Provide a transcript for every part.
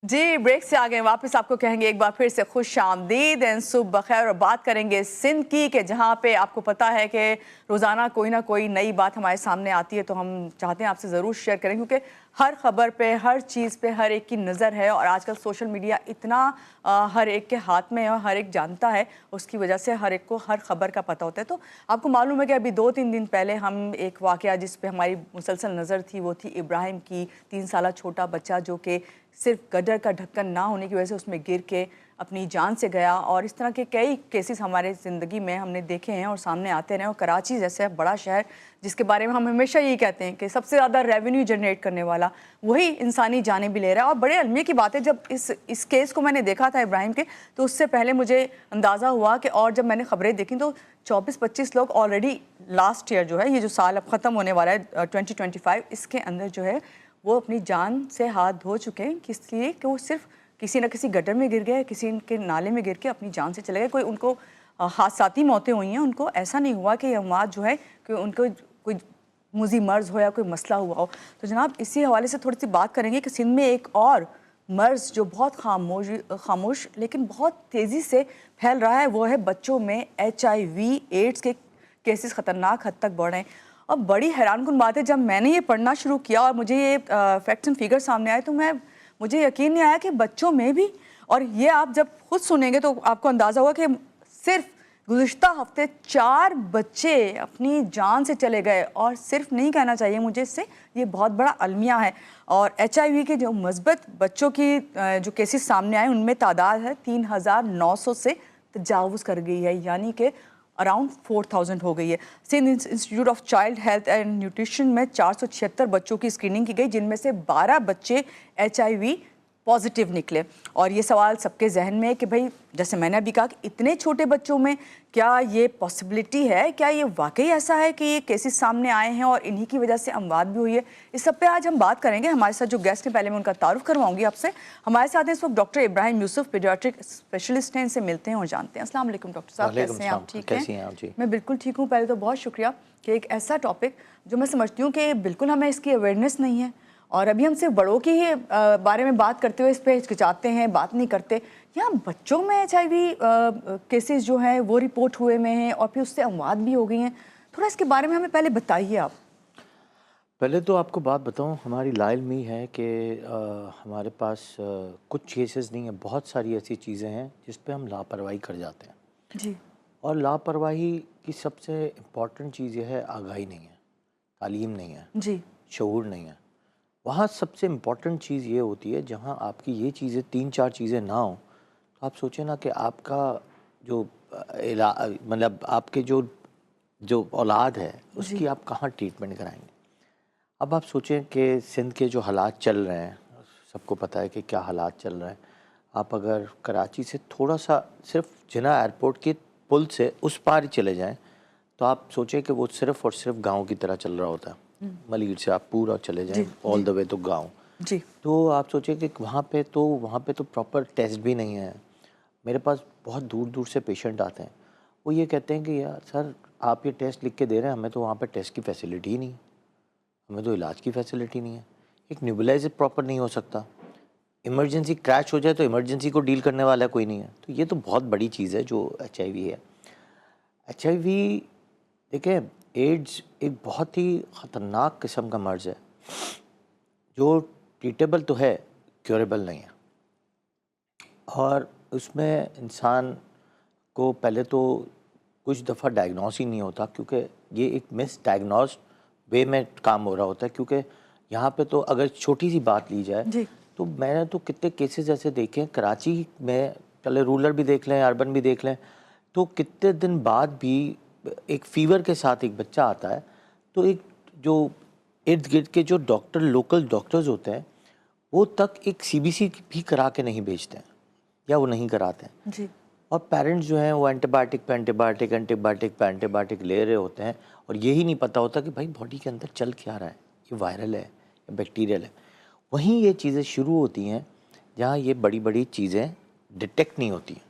जी, break से आ गए वापस। आपको कहेंगे एक बार फिर से खुश आमदीद एंड सुबह बखैर। और बात करेंगे सिंध की, कि जहाँ पे आपको पता है कि रोज़ाना कोई ना कोई नई बात हमारे सामने आती है, तो हम चाहते हैं आपसे ज़रूर शेयर करें, क्योंकि हर खबर पे, हर चीज़ पे हर एक की नज़र है। और आजकल सोशल मीडिया इतना हर एक के हाथ में है और हर एक जानता है, उसकी वजह से हर एक को हर खबर का पता होता है। तो आपको मालूम है कि अभी 2-3 दिन पहले हम एक वाक़या जिस पे हमारी मुसलसल नज़र थी, वो थी इब्राहिम की, 3 साला छोटा बच्चा जो कि सिर्फ गटर का ढक्कन ना होने की वजह से उसमें गिर के अपनी जान से गया। और इस तरह के कई केसेस हमारे ज़िंदगी में हमने देखे हैं और सामने आते रहे। और कराची जैसे बड़ा शहर, जिसके बारे में हम हमेशा यही कहते हैं कि सबसे ज़्यादा रेवेन्यू जनरेट करने वाला, वही इंसानी जानें भी ले रहा है। और बड़े अलमिया की बात है, जब इस केस को मैंने देखा था इब्राहिम के, तो उससे पहले मुझे अंदाज़ा हुआ कि, और जब मैंने खबरें देखी तो 24-25 लोग ऑलरेडी लास्ट ईयर जो है, ये जो साल अब ख़त्म होने वाला है 2025, इसके अंदर जो है वो अपनी जान से हाथ धो चुके हैं। किस लिए? कि वो सिर्फ किसी न किसी गटर में गिर गए, किसी के नाले में गिर के अपनी जान से चले गए। कोई उनको हादसाती मौतें हुई हैं, उनको ऐसा नहीं हुआ कि अमवात जो है कि उनको कोई मुज़ी मर्ज़ हो या कोई मसला हुआ हो। तो जनाब, इसी हवाले से थोड़ी सी बात करेंगे कि सिंध में एक और मर्ज़ जो बहुत खामोश लेकिन बहुत तेज़ी से फैल रहा है, वो है बच्चों में HIV एड्स के केसेस ख़तरनाक हद तक बढ़ रहे हैं। और बड़ी हैरानकुन बात है, जब मैंने ये पढ़ना शुरू किया और मुझे ये फैक्ट्स एंड फिगर सामने आए, तो मुझे यकीन नहीं आया कि बच्चों में भी। और ये आप जब खुद सुनेंगे तो आपको अंदाज़ा होगा कि सिर्फ गुज़िश्ता हफ्ते 4 बच्चे अपनी जान से चले गए। और सिर्फ नहीं कहना चाहिए मुझे, इससे ये बहुत बड़ा अलमिया है। और HIV के जो मस्बत बच्चों की जो केसेस सामने आए, उनमें तादाद है 3900 से तजावुज़ कर गई है, यानी कि अराउंड 4000 हो गई है। Sindh institute of child health and nutrition में 476 बच्चों की स्क्रीनिंग की गई, जिनमें से 12 बच्चे HIV पॉजिटिव निकले। और ये सवाल सबके जहन में है कि भाई, जैसे मैंने अभी कहा कि इतने छोटे बच्चों में क्या ये पॉसिबिलिटी है, क्या ये वाकई ऐसा है कि ये केसेस सामने आए हैं और इन्हीं की वजह से अमवात भी हुई है? इस सब पे आज हम बात करेंगे। हमारे साथ जो गेस्ट हैं, पहले मैं उनका तारुफ करवाऊंगी आपसे। हमारे साथ हैं इस वक्त doctor Ibrahim Yusuf, paediatric specialist हैं। इनसे मिलते हैं और जानते हैं। अस्सलाम वालेकुम डॉक्टर साहब, कैसे हैं आप? ठीक हैं? मैं बिल्कुल ठीक हूँ। पहले तो बहुत शुक्रिया कि एक ऐसा टॉपिक जो मैं समझती हूँ कि बिल्कुल हमें इसकी अवेयरनेस नहीं है, और अभी हम सिर्फ बड़ों की ही बारे में बात करते हुए इस पर हिचकिचाते हैं, बात नहीं करते। यहाँ बच्चों में HIV केसेस जो हैं वो रिपोर्ट हुए में हैं, और फिर उससे अमवात भी हो गई हैं। थोड़ा इसके बारे में हमें पहले बताइए आप। पहले तो आपको बात बताऊं, हमारी लाइल्मी है कि हमारे पास कुछ केसेस नहीं है, बहुत सारी ऐसी चीज़ें हैं जिस पे हम लापरवाही कर जाते हैं जी। और लापरवाही की सबसे इम्पॉर्टेंट चीज़ यह है, आगाही नहीं है, तालीम नहीं है जी। शऊर नहीं है। वहाँ सबसे इम्पॉर्टेंट चीज़ ये होती है, जहाँ आपकी ये चीज़ें 3-4 चीज़ें ना हो, तो आप सोचें ना कि आपका जो मतलब आपके जो जो औलाद है उसकी आप कहाँ ट्रीटमेंट कराएंगे। अब आप सोचें कि सिंध के जो हालात चल रहे हैं, सबको पता है कि क्या हालात चल रहे हैं। आप अगर कराची से थोड़ा सा सिर्फ जिना एयरपोर्ट के पुल से उस पार ही चले जाएं, तो आप सोचें कि वो सिर्फ़ और सिर्फ गांव की तरह चल रहा होता है। मलीर से आप पूरा चले जाएं ऑल द वे तो गाँव। जी। तो आप सोचें कि वहाँ पे तो प्रॉपर टेस्ट भी नहीं है। मेरे पास बहुत दूर दूर से पेशेंट आते हैं, वो ये कहते हैं कि यार सर, आप ये टेस्ट लिख के दे रहे हैं, हमें तो वहाँ पे टेस्ट की फैसिलिटी ही नहीं है, हमें तो इलाज की फैसिलिटी नहीं है, एक न्यूबलाइजर प्रॉपर नहीं हो सकता, इमरजेंसी क्रैश हो जाए तो इमरजेंसी को डील करने वाला कोई नहीं है। तो ये तो बहुत बड़ी चीज़ है जो HIV है। HIV, देखिए, एड्स एक बहुत ही ख़तरनाक किस्म का मर्ज़ है जो ट्रीटेबल तो है, क्योरेबल नहीं है। और उसमें इंसान को पहले तो कुछ दफ़ा डायग्नोस ही नहीं होता, क्योंकि ये एक मिस डायग्नोज वे में काम हो रहा होता है। क्योंकि यहाँ पे तो अगर छोटी सी बात ली जाए, तो मैंने तो कितने केसेस ऐसे देखे हैं कराची में, चले रूरल भी देख लें, अर्बन भी देख लें, तो कितने दिन बाद भी एक फ़ीवर के साथ एक बच्चा आता है, तो एक जो इर्द गिर्द के जो डॉक्टर, लोकल डॉक्टर्स होते हैं, वो तक एक CBC भी करा के नहीं भेजते हैं या वो नहीं कराते हैं जी। और पेरेंट्स जो हैं वो एंटीबायोटिक पे एंटीबायोटिक, एंटीबायोटिक पे एंटीबायोटिक ले रहे होते हैं, और यही नहीं पता होता कि भाई बॉडी के अंदर चल क्या रहा है, ये वायरल है या बैक्टीरियल है। वहीं ये चीज़ें शुरू होती हैं जहाँ ये बड़ी बड़ी चीज़ें डिटेक्ट नहीं होती हैं।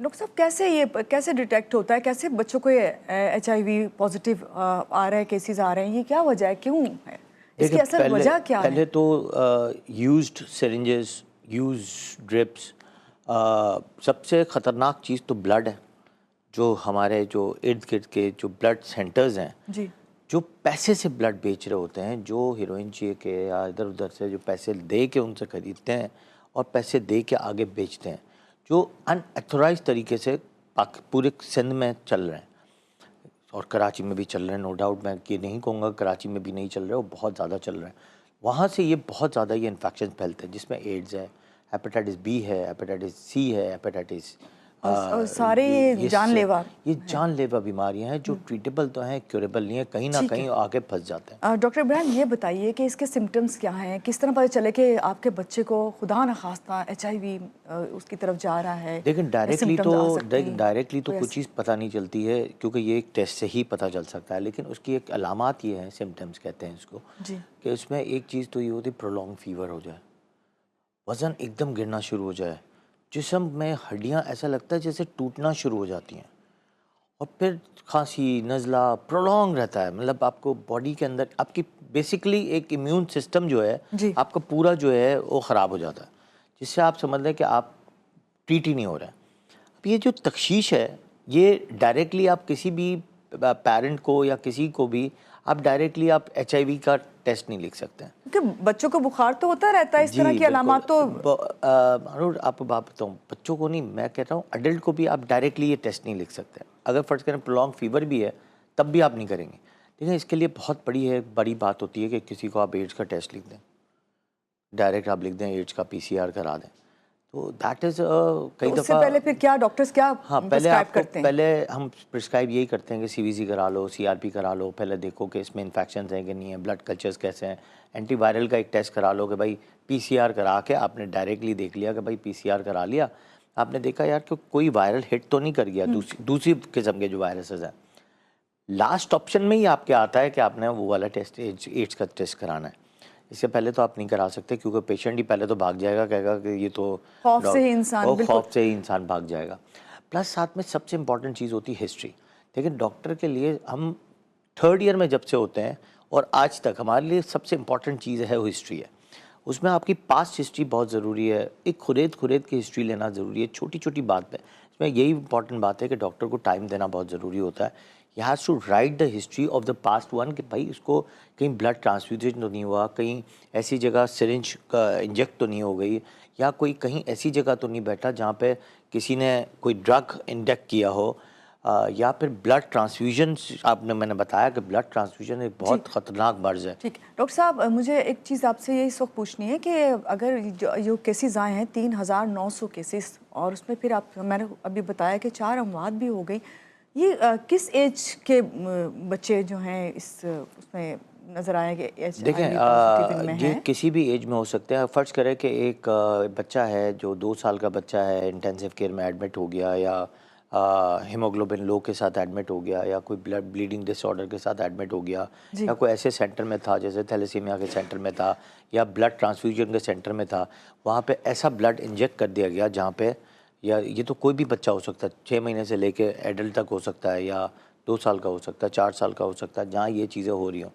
डॉक्टर साहब, कैसे डिटेक्ट होता है? कैसे बच्चों को ये HIV पॉजिटिव आ रहा है, केसेस आ रहे हैं? ये क्या वजह है, क्यों है इसकी? असल वजह क्या है? पहले तो यूज्ड सिरिंजेस यूज़ ड्रिप्स। सबसे ख़तरनाक चीज़ तो ब्लड है, जो हमारे जो इर्द गिर्द के जो ब्लड सेंटर्स हैं जी, जो पैसे से ब्लड बेच रहे होते हैं, जो हीरोइन चाहिए के या इधर उधर से जो पैसे दे के उनसे ख़रीदते हैं और पैसे दे के आगे बेचते हैं, जो अनऑथोराइज तरीके से पूरे सिंध में चल रहे हैं और कराची में भी चल रहे हैं। नो डाउट, मैं ये नहीं कहूँगा कराची में भी नहीं चल रहे, वो बहुत ज़्यादा चल रहे हैं। वहाँ से ये बहुत ज़्यादा ये इन्फेक्शन फैलते हैं, जिसमें एड्स है, हेपेटाइटिस बी है, हेपेटाइटिस सी है, हेपेटाइटिस और सारे ये जानलेवा ये जानलेवा बीमारियां हैं जो ट्रीटेबल तो हैं, क्योरेबल नहीं है, कहीं ना कहीं आगे फंस जाते हैं। डॉक्टर इब्राहिम, ये बताइए कि इसके सिम्टम्स क्या हैं, किस तरह पता चले कि आपके बच्चे को खुदा न खास्ता HIV उसकी तरफ जा रहा है? लेकिन डायरेक्टली तो कोई कुछ चीज़ पता नहीं चलती है, क्योंकि ये एक टेस्ट से ही पता चल सकता है। लेकिन उसकी एक अलामात ये है, सिम्टम्स कहते हैं इसको, जी, कि उसमें एक चीज़ तो ये होती है, प्रोलॉन्ग फीवर हो जाए, वज़न एकदम गिरना शुरू हो जाए, जिस्म में हड्डियां ऐसा लगता है जैसे टूटना शुरू हो जाती हैं, और फिर खांसी, नज़ला प्रोलॉन्ग रहता है। मतलब आपको बॉडी के अंदर आपकी बेसिकली एक इम्यून सिस्टम जो है जी, आपका पूरा जो है वो ख़राब हो जाता है, जिससे आप समझ लें कि आप ट्रीट ही नहीं हो रहे हैं। अब ये जो तख्शीश है, ये डायरेक्टली आप किसी भी पेरेंट को या किसी को भी आप डायरेक्टली आप HIV का टेस्ट नहीं लिख सकते हैं। क्योंकि बच्चों को बुखार तो होता रहता है, इस तरह की अलामात तो आपको बात बताऊँ, बच्चों को नहीं, मैं कह रहा हूँ अडल्ट को भी आप डायरेक्टली ये टेस्ट नहीं लिख सकते। अगर फर्ज करें प्रोलॉन्ग फीवर भी है तब भी आप नहीं करेंगे। देखिए, इसके लिए बहुत बड़ी बात होती है कि किसी को आप एड्स का टेस्ट लिख दें, डायरेक्ट आप लिख दें एड्स का PCR करा दें, तो दैट इज़ कई तो दफ़ा। उससे पहले फिर क्या डॉक्टर्स क्या हाँ, पहले प्रिस्क्राइब आपको करते हैं? पहले हम प्रिस्क्राइब यही करते हैं कि CVC करा लो, CRP करा लो, पहले देखो कि इसमें इन्फेक्शन हैं कि नहीं है, ब्लड कल्चर्स कैसे हैं, एंटीवायरल का एक टेस्ट करा लो कि भाई PCR करा के आपने डायरेक्टली देख लिया कि भाई PCR करा लिया, आपने देखा यार कि कोई वायरल हिट तो नहीं कर गया, दूसरी किस्म के जो वायरसेस हैं। लास्ट ऑप्शन में ही आपके आता है कि आपने वो वाला टेस्ट एड्स का टेस्ट कराना है। इससे पहले तो आप नहीं करा सकते, क्योंकि पेशेंट ही पहले तो भाग जाएगा, कहेगा कि ये तो खौफ से ही इंसान, खौफ से ही इंसान भाग जाएगा। प्लस साथ में सबसे इम्पॉर्टेंट चीज़ होती है हिस्ट्री। देखिए, डॉक्टर के लिए हम 3rd ईयर में जब से होते हैं और आज तक हमारे लिए सबसे इम्पॉर्टेंट चीज़ है वो हिस्ट्री है। उसमें आपकी पास्ट हिस्ट्री बहुत ज़रूरी है, एक खुरेद की हिस्ट्री लेना ज़रूरी है, छोटी छोटी बात पे। इसमें यही इंपॉर्टेंट बात है कि डॉक्टर को टाइम देना बहुत ज़रूरी होता है। He has to write the history of the past one, कि भाई उसको कहीं ब्लड ट्रांसफ्यूजन तो नहीं हुआ, कहीं ऐसी जगह सिरिंज का इंजेक्ट तो नहीं हो गई, या कोई कहीं ऐसी जगह तो नहीं बैठा जहाँ पे किसी ने कोई ड्रग इंजेक्ट किया हो, या फिर ब्लड ट्रांसफ्यूजन। मैंने बताया कि ब्लड ट्रांसफ्यूजन एक बहुत ख़तरनाक मर्ज़ है। ठीक है डॉक्टर साहब, मुझे एक चीज़ आपसे ये इस वक्त पूछनी है कि अगर जो केसेस आए हैं 3900 केसेस, और उसमें फिर मैंने अभी बताया कि 4 अमवात भी हो गई, ये किस एज के बच्चे जो हैं इस उसमें नज़र आए कि देखें, ये किसी भी एज में हो सकते हैं। फ़र्ज़ करें कि एक बच्चा है जो 2 साल का बच्चा है, इंटेंसिव केयर में एडमिट हो गया, या हीमोग्लोबिन लो के साथ एडमिट हो गया, या कोई ब्लड ब्लीडिंग डिसऑर्डर के साथ एडमिट हो गया, या कोई ऐसे सेंटर में था जैसे थैलेसीमिया के सेंटर में था, या ब्लड ट्रांसफ्यूजन के सेंटर में था, वहाँ पे ऐसा ब्लड इंजेक्ट कर दिया गया जहाँ पे, या ये तो कोई भी बच्चा हो सकता है, 6 महीने से लेके एडल्ट तक हो सकता है, या 2 साल का हो सकता है, 4 साल का हो सकता है, जहाँ ये चीज़ें हो रही हों।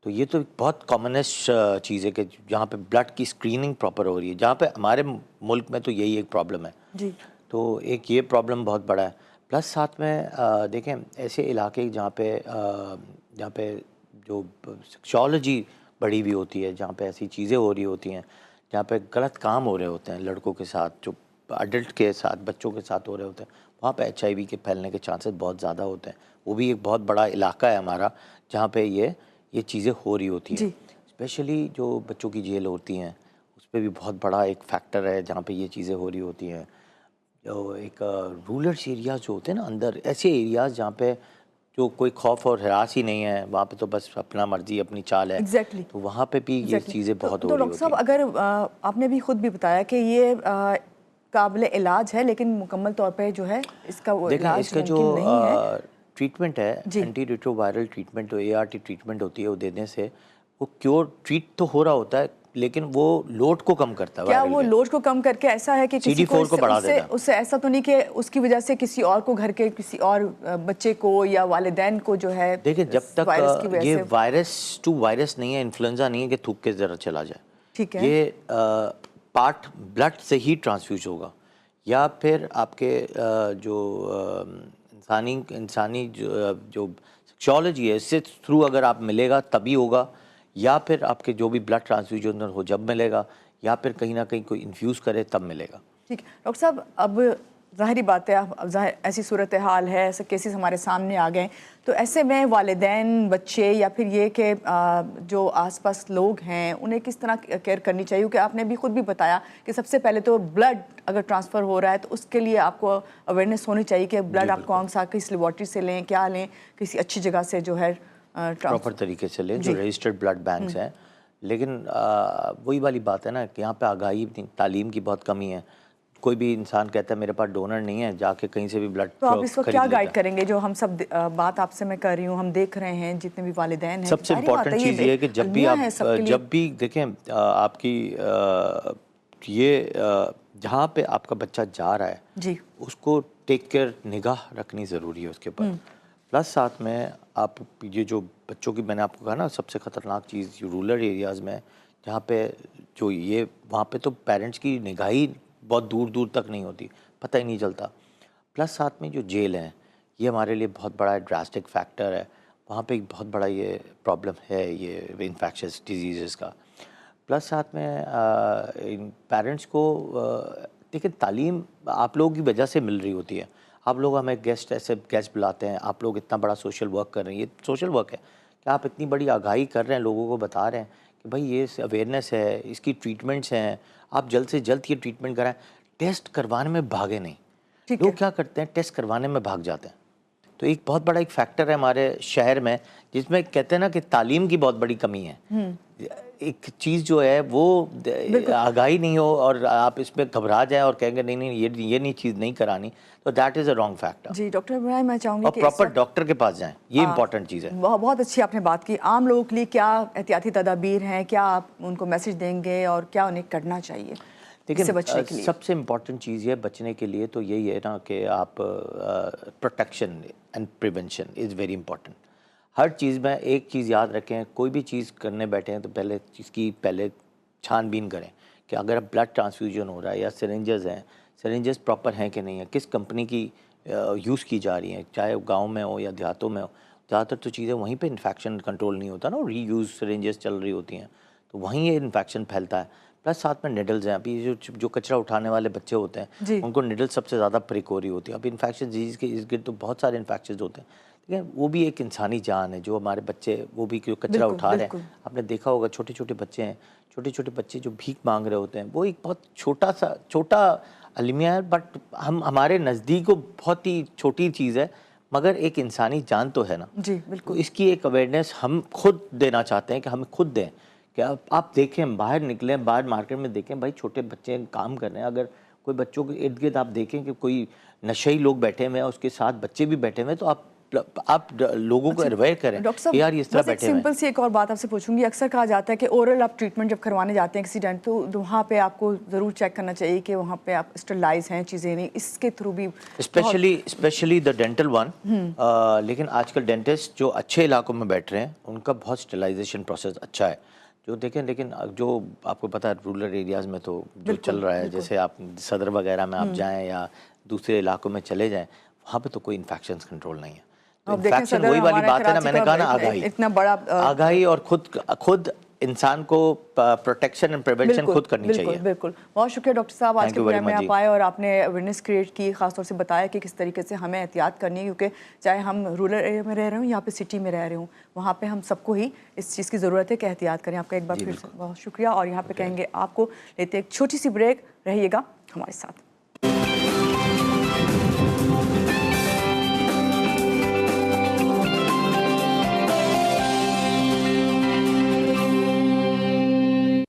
तो ये तो बहुत कॉमनेस्ट चीज़ है कि जहाँ पे ब्लड की स्क्रीनिंग प्रॉपर हो रही है, जहाँ पे हमारे मुल्क में तो यही एक प्रॉब्लम है जी। तो एक ये प्रॉब्लम बहुत बड़ा है। प्लस साथ में देखें, ऐसे इलाके जहाँ पे जो सेक्सोलॉजी बढ़ी हुई होती है, जहाँ पे ऐसी चीज़ें हो रही होती हैं, जहाँ पे गलत काम हो रहे होते हैं लड़कों के साथ, जो अडल्ट के साथ, बच्चों के साथ हो रहे होते हैं, वहाँ पे HIV के फैलने के चांसेस बहुत ज़्यादा होते हैं। वो भी एक बहुत बड़ा इलाका है हमारा जहाँ पे ये चीज़ें हो रही होती हैं। स्पेशली जो बच्चों की जेल होती हैं, उस पर भी बहुत बड़ा एक फैक्टर है जहाँ पे ये चीज़ें हो रही होती हैं। जो एक रूरल एरियाज़ जो होते हैं ना, अंदर ऐसे एरियाज़ जहाँ पे जो कोई खौफ और हरास ही नहीं है, वहाँ पे तो बस अपना मर्जी अपनी चाल है। तो वहाँ पे भी ये चीज़ें बहुत हो रही होती हैं। डॉक्टर साहब, अगर आपने भी खुद भी बताया कि ये काबिल इलाज है, लेकिन मुकम्मल तौर पे जो है इसका वो इलाज इसका जो नहीं है। ट्रीटमेंट है, एंटी रिट्रोवायरल ट्रीटमेंट, तो ART ट्रीटमेंट होती है, वो देने से वो क्योर ट्रीट तो हो रहा होता है, लेकिन वो लोड को कम करता है। क्या वो लोड को कम करके ऐसा है कि किसी CD4 को बढ़ा देता है? उससे ऐसा तो नहीं कि उसकी वजह से किसी और को, घर के किसी और बच्चे को या वालिदैन को जो है, देखिए, जब तक ये वायरस टू वायरस नहीं है, इन्फ्लुएंजा नहीं है कि थूक के ज़रा चला जाए। ठीक है, ये पार्ट ब्लड से ही ट्रांसफ्यूज होगा, या फिर आपके जो इंसानी जो सेक्सुअलॉजी है इससे थ्रू अगर आप मिलेगा तभी होगा, या फिर आपके जो भी ब्लड ट्रांसफ्यूजन हो जब मिलेगा, या फिर कहीं ना कहीं कोई इन्फ्यूज़ करे तब मिलेगा। ठीक है डॉक्टर साहब, अब ज़ाहिरी बात है, अब ऐसी सूरत हाल है, ऐसे केसेस हमारे सामने आ गए, तो ऐसे में वालिदैन, बच्चे या फिर ये कि जो आसपास लोग हैं उन्हें किस तरह केयर करनी चाहिए? क्योंकि आपने भी खुद भी बताया कि सबसे पहले तो ब्लड अगर ट्रांसफ़र हो रहा है तो उसके लिए आपको अवेयरनेस होनी चाहिए कि ब्लड आप कौन सा, किस लेबॉर्ट्री से लें, क्या लें, किसी अच्छी जगह से जो है प्रॉपर तरीके से लें, जो रजिस्टर्ड ब्लड बैंक्स हैं। लेकिन वही वाली बात है ना कि यहाँ पे आगाही, तालीम की बहुत कमी है। कोई भी इंसान कहता है मेरे पास डोनर नहीं है, जाके कहीं से भी ब्लड तो आप इसको क्या गाइड करेंगे? जो हम सब बात आपसे मैं कर रही हूँ, हम देख रहे हैं जितने भी वालिदैन हैं, सबसे इम्पोर्टेंट चीज़ ये है कि जब भी देखें आपकी ये जहाँ पे आपका बच्चा जा रहा है जी, उसको टेक केयर, निगाह रखनी ज़रूरी है उसके ऊपर। प्लस साथ में आप ये जो बच्चों की, मैंने आपको कहा ना सबसे ख़तरनाक चीज़ रूरल एरियाज़ में, जहाँ पे जो ये वहाँ पे तो पेरेंट्स की निगाही बहुत दूर दूर तक नहीं होती, पता ही नहीं चलता। प्लस साथ में जो जेल है ये हमारे लिए बहुत बड़ा ड्रास्टिक फैक्टर है, वहाँ पे एक बहुत बड़ा ये प्रॉब्लम है ये इन्फेक्शियस डिजीज़ का। प्लस साथ में पेरेंट्स को देखिए तालीम आप लोगों की वजह से मिल रही होती है। आप लोग हमें ऐसे गेस्ट बुलाते हैं, आप लोग इतना बड़ा सोशल वर्क कर रहे हैं, ये सोशल वर्क है कि आप इतनी बड़ी आगाही कर रहे हैं, लोगों को बता रहे हैं कि भाई ये अवेयरनेस है, इसकी ट्रीटमेंट्स हैं, आप जल्द से जल्द ये ट्रीटमेंट कराएं। टेस्ट करवाने में भागे नहीं। लोग क्या करते हैं, टेस्ट करवाने में भाग जाते हैं। तो एक बहुत बड़ा एक फैक्टर है हमारे शहर में, जिसमें कहते हैं ना कि तालीम की बहुत बड़ी कमी है। एक चीज़ जो है वो आगाही नहीं हो और आप इसमें घबरा जाए और कहेंगे नहीं नहीं ये नहीं चीज़ नहीं करानी, तो that is a wrong factor. जी डॉक्टर इब्राहिम, मैं चाहूँगी कि प्रॉपर डॉक्टर के पास जाएं, ये इंपॉर्टेंट चीज़ है। बहुत अच्छी आपने बात की। आम लोगों के लिए क्या एहतियाती तदाबीर हैं, क्या आप उनको मैसेज देंगे और क्या उन्हें करना चाहिए इससे बचने के लिए? सबसे इम्पॉर्टेंट चीज़ है बचने के लिए तो यही है ना कि आप protection and prevention is very important. हर चीज़ में एक चीज़ याद रखें, कोई भी चीज़ करने बैठे हैं तो पहले छानबीन करें कि अगर ब्लड ट्रांसफ्यूजन हो रहा है या सिरिंजेस हैं, सिरिंजेस प्रॉपर हैं कि नहीं है, किस कंपनी की यूज़ की जा रही हैं, चाहे गाँव में हो या देहातों में हो। ज़्यादातर तो चीज़ें वहीं पे इन्फेक्शन कंट्रोल नहीं होता ना, रीयूज सिरिंजेस चल रही होती हैं तो वहीं ये इन्फेक्शन फैलता है। प्लस साथ में निडल्स हैं, अभी जो कचरा उठाने वाले बच्चे होते हैं उनको निडल सबसे ज़्यादा प्रिक हो रही होती है। अभी इन्फेक्शन डिजीज़ के इर्द गिर्द तो बहुत सारे इन्फेक्शन होते हैं, ठीक है, वो भी एक इंसानी जान है। जो हमारे बच्चे वो भी जो कचरा उठा रहे हैं, आपने देखा होगा छोटे छोटे बच्चे हैं, छोटे छोटे बच्चे जो भीख मांग रहे होते हैं, वो एक बहुत छोटा अलमिया है, बट हमारे नज़दीक वो बहुत ही छोटी चीज़ है, मगर एक इंसानी जान तो है ना। जी बिल्कुल। तो इसकी एक अवेयरनेस हम खुद देना चाहते हैं कि हमें खुद दें कि आप देखें, बाहर निकलें, बाहर मार्केट में देखें, भाई छोटे बच्चे काम कर रहे हैं, अगर कोई बच्चों के इर्द गिर्द आप देखें कि कोई नशेई लोग बैठे हुए हैं, उसके साथ बच्चे भी बैठे हुए हैं, तो आप लोगों को अवेयर करें कि यार इस तरह बैठे हुए हैं। सिंपल सी एक और बात आपसे पूछूंगी, अक्सर कहा जाता है कि ओरल आप ट्रीटमेंट जब करवाने जाते हैं किसी डेंट तो वहाँ पे आपको ज़रूर चेक करना चाहिए कि वहाँ पे आप स्टरलाइज हैं, चीज़ें नहीं, इसके थ्रू भी स्पेशली द डेंटल वन। लेकिन आजकल डेंटिस्ट जो अच्छे इलाकों में बैठ रहे हैं उनका बहुत स्टरलाइजेशन प्रोसेस अच्छा है जो देखें। लेकिन जो आपको पता है रूरल एरियाज़ में तो जो चल रहा है, जैसे आप सदर वगैरह में आप जाएं या दूसरे इलाकों में चले जाएं, वहाँ पे तो कोई इन्फेक्शन कंट्रोल नहीं है। तो इन्फेक्शन वही वाली बात है ना, मैंने कहा ना, आगाही, इतना बड़ा आगाही और खुद इंसान को प्रोटेक्शन एंड प्रिवेंशन खुद करनी चाहिए। बिल्कुल। बहुत शुक्रिया डॉक्टर साहब, आज के प्रोग्राम में आप आए और आपने अवेयरनेस क्रिएट की, खासतौर से बताया कि किस तरीके से हमें एहतियात करनी है, क्योंकि चाहे हम रूरल एरिया में रह रहे हों, यहाँ पे सिटी में रह रहे हों, वहाँ पे हम सबको ही इस चीज़ की ज़रूरत है कि एहतियात करें। आपका एक बार फिर से बहुत शुक्रिया। और यहाँ पे कहेंगे आपको लेते एक छोटी सी ब्रेक, रहिएगा हमारे साथ।